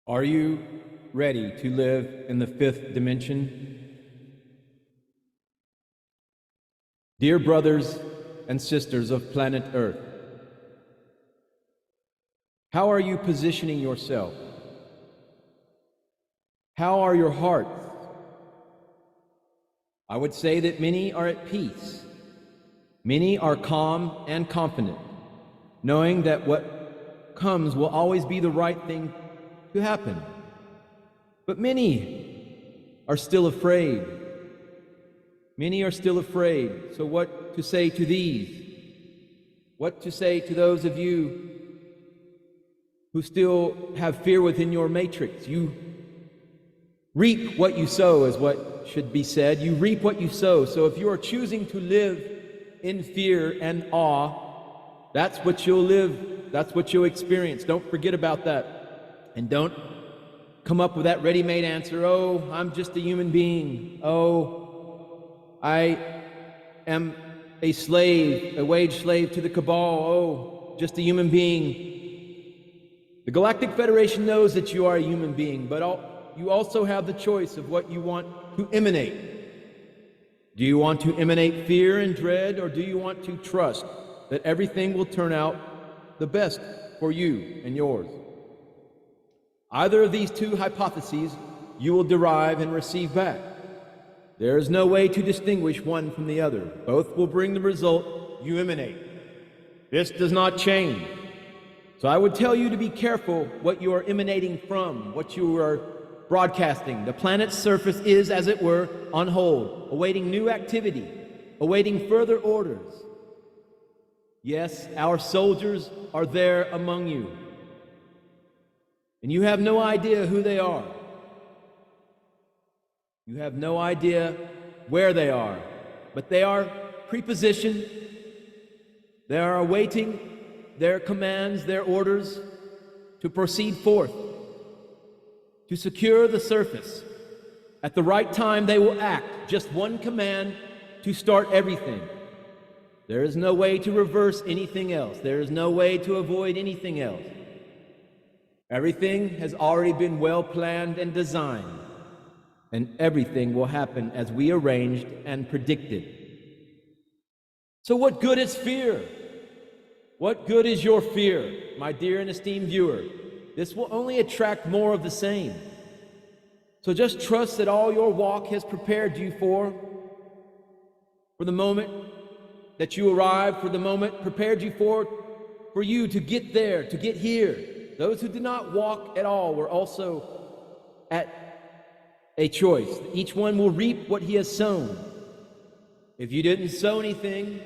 Are you ready to live in the fifth dimension? Dear brothers and sisters of planet Earth, how are you positioning yourself? How are your hearts? I would say that many are at peace. Many are calm and confident, knowing that what comes will always be the right thing to happen. But many are still afraid. Many are still afraid. So what to say to these? What to say to those of you who still have fear within your matrix? You reap what you sow, is what should be said. You reap what you sow. So if you are choosing to live in fear and awe, that's what you'll live. That's what you'll experience. Don't forget about that. And don't come up with that ready-made answer. Oh, I'm just a human being. Oh, I am a slave, a wage slave to the cabal. Oh, just a human being. The Galactic Federation knows that you are a human being, but you also have the choice of what you want to emanate. Do you want to emanate fear and dread, or do you want to trust that everything will turn out the best for you and yours? Either of these two hypotheses you will derive and receive back. There is no way to distinguish one from the other. Both will bring the result you emanate. This does not change. So I would tell you to be careful what you are emanating from, what you are broadcasting. The planet's surface is, as it were, on hold, awaiting new activity, awaiting further orders. Yes, our soldiers are there among you, and you have no idea who they are. You have no idea where they are, but they are prepositioned. They are awaiting their commands, their orders to proceed forth, to secure the surface. At the right time, they will act. Just one command to start everything. There is no way to reverse anything else. There is no way to avoid anything else. Everything has already been well planned and designed, and everything will happen as we arranged and predicted. So what good is fear? What good is your fear, my dear and esteemed viewer? This will only attract more of the same. So just trust that all your walk has prepared you for the moment that you arrive, for the moment prepared you for you to get there, to get here. Those who did not walk at all were also at a choice. Each one will reap what he has sown. If you didn't sow anything,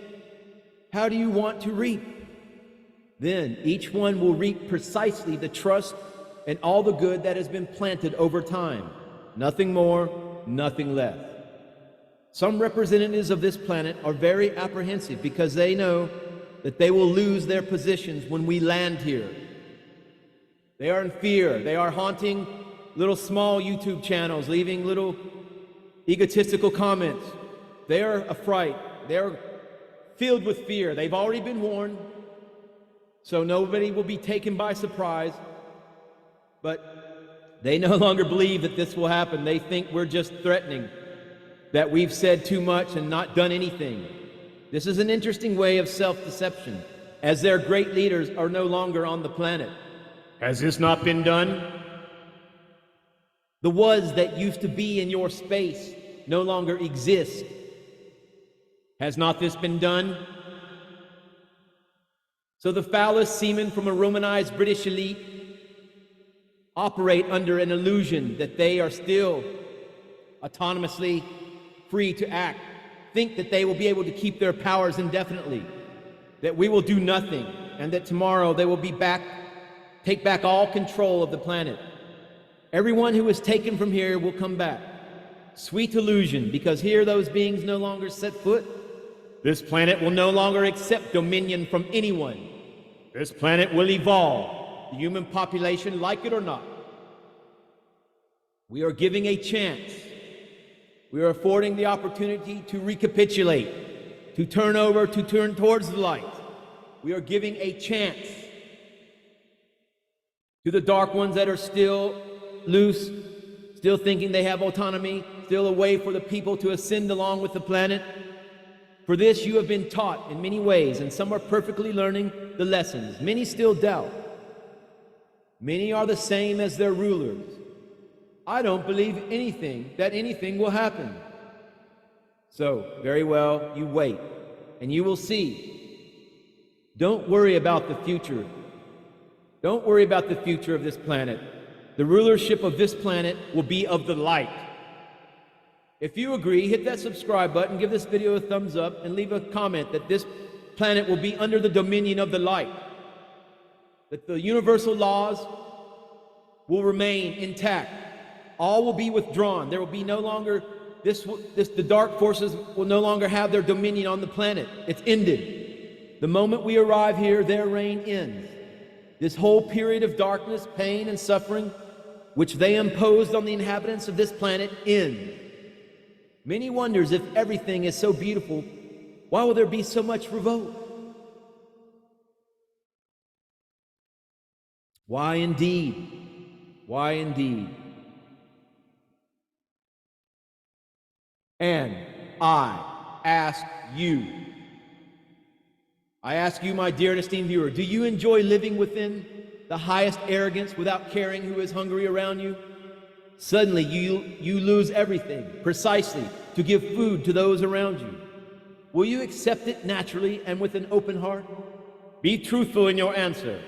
how do you want to reap? Then each one will reap precisely the trust and all the good that has been planted over time. Nothing more, nothing less. Some representatives of this planet are very apprehensive because they know that they will lose their positions when we land here. They are in fear. They are haunting little small YouTube channels, leaving little egotistical comments. They are affright. They are filled with fear. They've already been warned, so nobody will be taken by surprise. But they no longer believe that this will happen. They think we're just threatening, that we've said too much and not done anything. This is an interesting way of self-deception, as their great leaders are no longer on the planet. Has this not been done? The was that used to be in your space no longer exist. Has not this been done? So the foulest seamen from a Romanized British elite operate under an illusion that they are still autonomously free to act, think that they will be able to keep their powers indefinitely, that we will do nothing, and that tomorrow they will be back, take back all control of the planet. Everyone who is taken from here will come back. Sweet illusion, because here those beings no longer set foot. This planet will no longer accept dominion from anyone. This planet will evolve, the human population, like it or not. We are giving a chance. We are affording the opportunity to recapitulate, to turn over, to turn towards the light. We are giving a chance To the dark ones that are still loose, still thinking they have autonomy, still a way for the people to ascend along with the planet. For this you have been taught in many ways, and some are perfectly learning the lessons. Many still doubt. Many are the same as their rulers. I don't believe that anything will happen. So, very well, you wait, and you will see. Don't worry about the future. Don't worry about the future of this planet. The rulership of this planet will be of the light. If you agree, hit that subscribe button, give this video a thumbs up, and leave a comment that this planet will be under the dominion of the light. That the universal laws will remain intact. All will be withdrawn. There will be no longer, the dark forces will no longer have their dominion on the planet. It's ended. The moment we arrive here, their reign ends. This whole period of darkness, pain, and suffering, which they imposed on the inhabitants of this planet, ends. Many wonders, if everything is so beautiful, why will there be so much revolt? Why indeed? Why indeed? And I ask you, my dear and esteemed viewer, do you enjoy living within the highest arrogance without caring who is hungry around you? Suddenly you lose everything, precisely to give food to those around you. Will you accept it naturally and with an open heart? Be truthful in your answer.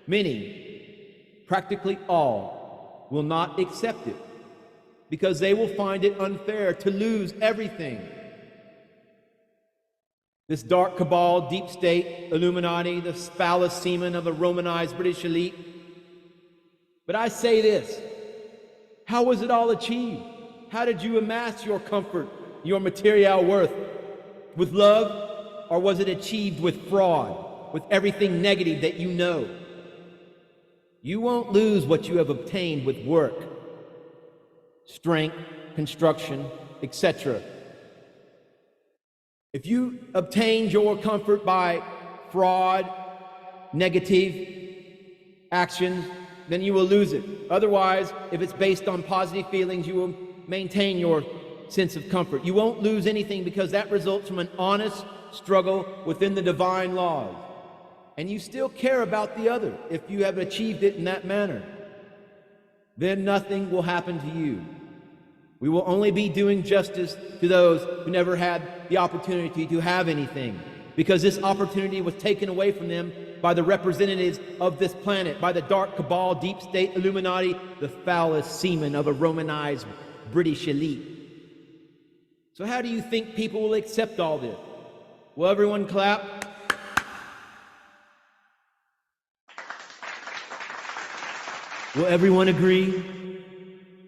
Many, practically all, will not accept it because they will find it unfair to lose everything. This dark cabal, deep state, Illuminati, the phallus semen of a Romanized British elite. But I say this, how was it all achieved? How did you amass your comfort, your material worth? With love, or was it achieved with fraud, with everything negative that you know? You won't lose what you have obtained with work, strength, construction, etc. If you obtained your comfort by fraud, negative actions, then you will lose it. Otherwise, if it's based on positive feelings, you will maintain your sense of comfort. You won't lose anything because that results from an honest struggle within the divine laws. And you still care about the other if you have achieved it in that manner. Then nothing will happen to you. We will only be doing justice to those who never had the opportunity to have anything, because this opportunity was taken away from them by the representatives of this planet, by the dark cabal, deep state, Illuminati, the phallus semen of a Romanized British elite. So how do you think people will accept all this? Will everyone clap? Will everyone agree?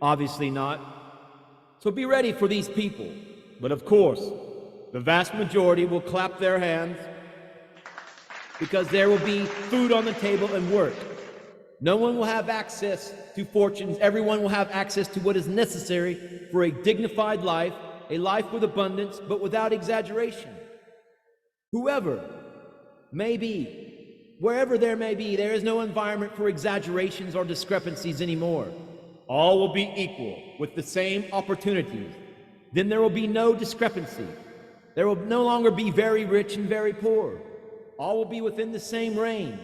Obviously not. So be ready for these people. But of course, the vast majority will clap their hands because there will be food on the table and work. No one will have access to fortunes. Everyone will have access to what is necessary for a dignified life, a life with abundance, but without exaggeration. Whoever may be, wherever there may be, there is no environment for exaggerations or discrepancies anymore. All will be equal with the same opportunities. Then there will be no discrepancy. There will no longer be very rich and very poor. All will be within the same range.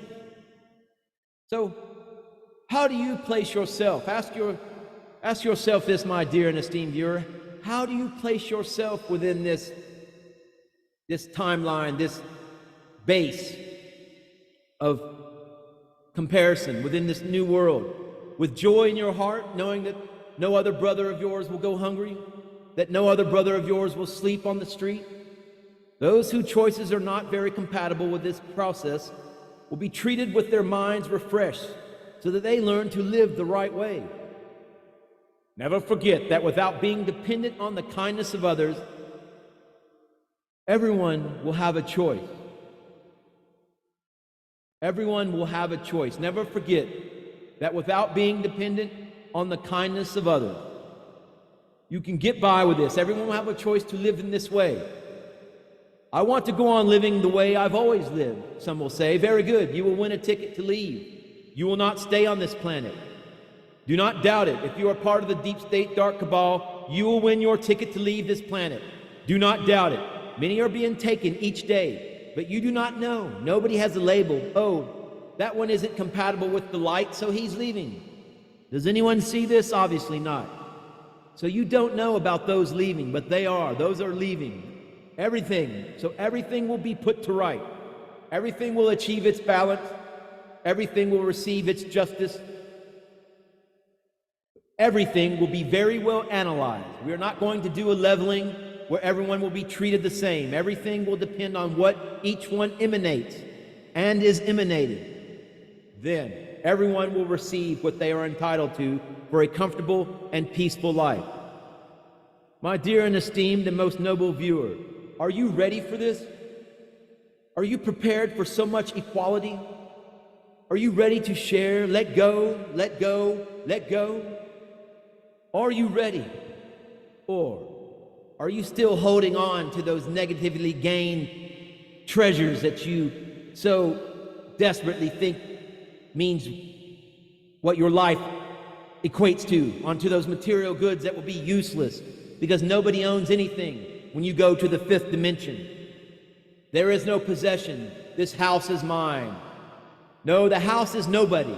So, how do you place yourself? Ask yourself this, my dear and esteemed viewer. How do you place yourself within this timeline, this base of comparison within this new world? With joy in your heart, knowing that no other brother of yours will go hungry, that no other brother of yours will sleep on the street? Those whose choices are not very compatible with this process will be treated with their minds refreshed so that they learn to live the right way. Never forget that without being dependent on the kindness of others, everyone will have a choice. Everyone will have a choice. Never forget that without being dependent on the kindness of others, you can get by with this. Everyone will have a choice to live in this way. I want to go on living the way I've always lived, some will say. Very good. You will win a ticket to leave. You will not stay on this planet. Do not doubt it. If you are part of the deep state dark cabal, you will win your ticket to leave this planet. Do not doubt it. Many are being taken each day, but you do not know. Nobody has a label. Oh, that one isn't compatible with the light, so he's leaving. Does anyone see this? Obviously not. So you don't know about those leaving, but they are. Those are leaving. Everything. So everything will be put to right. Everything will achieve its balance. Everything will receive its justice. Everything will be very well analyzed. We are not going to do a leveling where everyone will be treated the same. Everything will depend on what each one emanates and is emanated. Then everyone will receive what they are entitled to for a comfortable and peaceful life. My dear and esteemed and most noble viewer, are you ready for this? Are you prepared for so much equality? Are you ready to share? Let go, let go, let go. Are you ready? Or are you still holding on to those negatively gained treasures that you so desperately think means what your life equates to, onto those material goods that will be useless because nobody owns anything when you go to the fifth dimension? There is no possession. This house is mine. No, the house is nobody.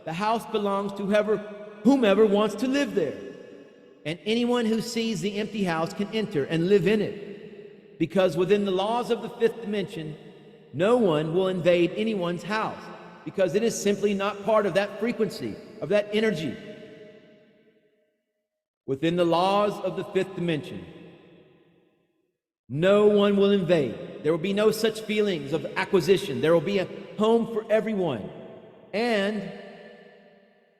The house belongs to whomever wants to live there. And anyone who sees the empty house can enter and live in it. Because within the laws of the fifth dimension, no one will invade anyone's house, because it is simply not part of that frequency, of that energy. Within the laws of the fifth dimension, no one will invade. There will be no such feelings of acquisition. There will be a home for everyone. And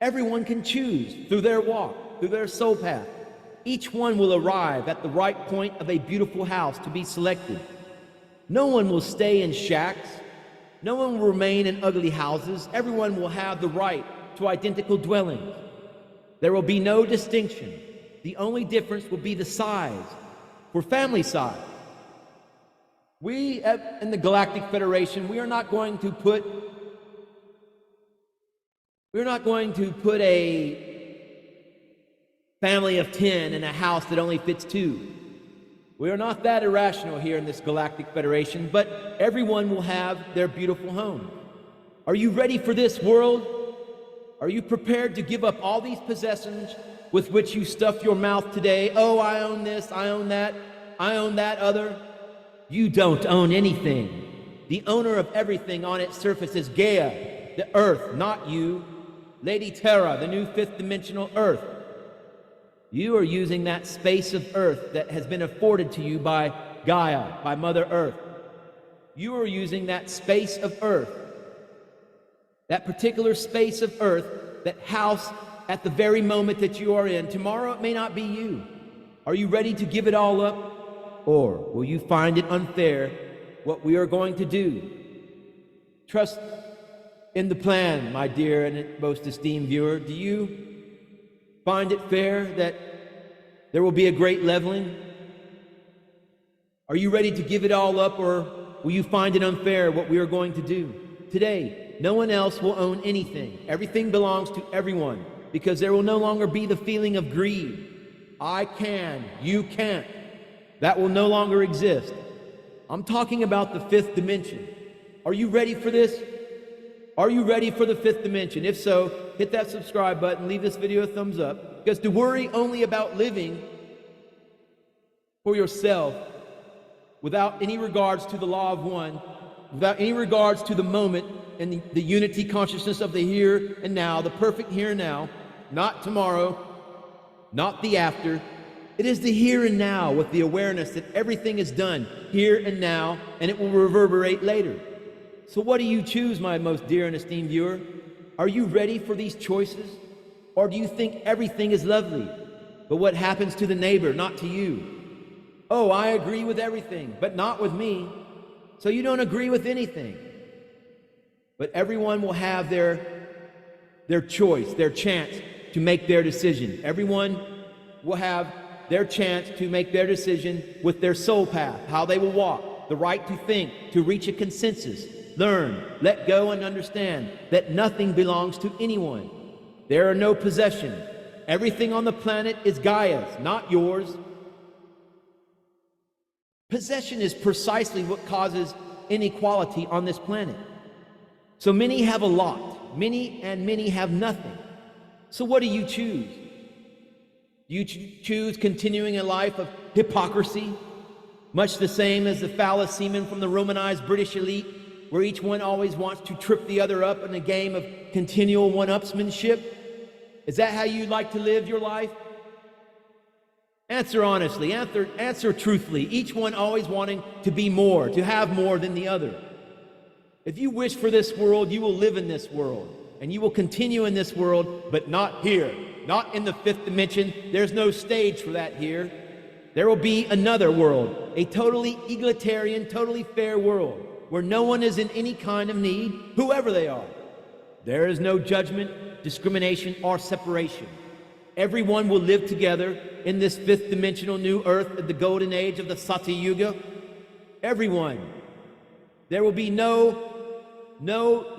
everyone can choose through their walk, through their soul path. Each one will arrive at the right point of a beautiful house to be selected. No one will stay in shacks. No one will remain in ugly houses. Everyone will have the right to identical dwellings. There will be no distinction. The only difference will be the size, for family size. We in the Galactic Federation, we are not going to put a family of 10 in a house that only fits 2. We are not that irrational here in this Galactic Federation, but everyone will have their beautiful home. Are you ready for this world? Are you prepared to give up all these possessions with which you stuff your mouth today? Oh, I own this, I own that other. You don't own anything. The owner of everything on its surface is Gaia, the Earth, not you. Lady Terra, the new fifth dimensional Earth. You are using that space of Earth that has been afforded to you by Gaia, by Mother Earth. You are using that space of Earth, that particular space of Earth, that house at the very moment that you are in. Tomorrow it may not be you. Are you ready to give it all up? Or will you find it unfair what we are going to do? Trust in the plan, my dear and most esteemed viewer. Do you find it fair that there will be a great leveling? Are you ready to give it all up, or will you find it unfair what we are going to do? Today, no one else will own anything. Everything belongs to everyone, because there will no longer be the feeling of greed. I can, you can't. That will no longer exist. I'm talking about the fifth dimension. Are you ready for this? Are you ready for the fifth dimension? If so, hit that subscribe button, leave this video a thumbs up, because to worry only about living for yourself without any regards to the law of one, without any regards to the moment and the unity consciousness of the here and now, the perfect here and now, not tomorrow, not the after. It is the here and now, with the awareness that everything is done here and now, and it will reverberate later. So what do you choose, my most dear and esteemed viewer? Are you ready for these choices? Or do you think everything is lovely, but what happens to the neighbor, not to you? Oh, I agree with everything, but not with me. So you don't agree with anything. But everyone will have their choice, their chance to make their decision. Everyone will have their chance to make their decision with their soul path, how they will walk, the right to think, to reach a consensus, learn, let go, and understand that nothing belongs to anyone. There are no possessions. Everything on the planet is Gaia's, not yours. Possession is precisely what causes inequality on this planet. So many have a lot, many have nothing. So what do you choose? Do you choose continuing a life of hypocrisy, much the same as the phallus semen from the Romanized British elite, where each one always wants to trip the other up in a game of continual one-upsmanship? Is that how you like to live your life? Answer honestly, answer truthfully, each one always wanting to be more, to have more than the other. If you wish for this world, you will live in this world, and you will continue in this world, but not here, not in the fifth dimension. There's no stage for that here. There will be another world, a totally egalitarian, totally fair world, where no one is in any kind of need, whoever they are. There is no judgment, discrimination, or separation. Everyone will live together in this fifth dimensional new earth of the golden age of the Satya Yuga. Everyone. There will be no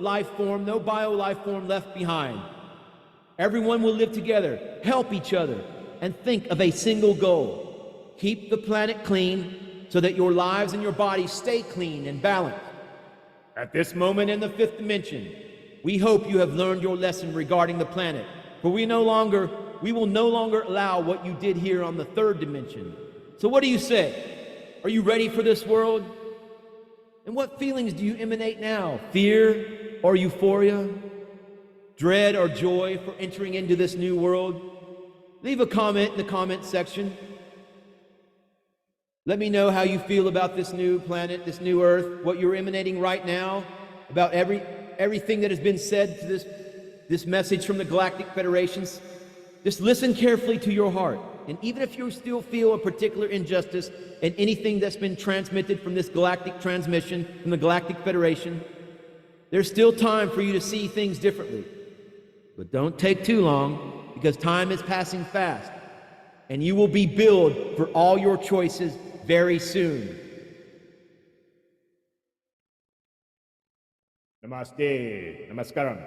life form, no bio-life form left behind. Everyone will live together, help each other, and think of a single goal. Keep the planet clean so that your lives and your bodies stay clean and balanced. At this moment in the fifth dimension, we hope you have learned your lesson regarding the planet, for we will no longer allow what you did here on the third dimension. So what do you say? Are you ready for this world? And what feelings do you emanate now? Fear or euphoria? Dread or joy for entering into this new world? Leave a comment in the comment section. Let me know how you feel about this new planet, this new earth, what you're emanating right now, about everything that has been said to this message from the Galactic Federations. Just listen carefully to your heart. And even if you still feel a particular injustice in anything that's been transmitted from this galactic transmission from the Galactic Federation, there's still time for you to see things differently. But don't take too long, because time is passing fast, and you will be billed for all your choices very soon. Namaste. Namaskaram.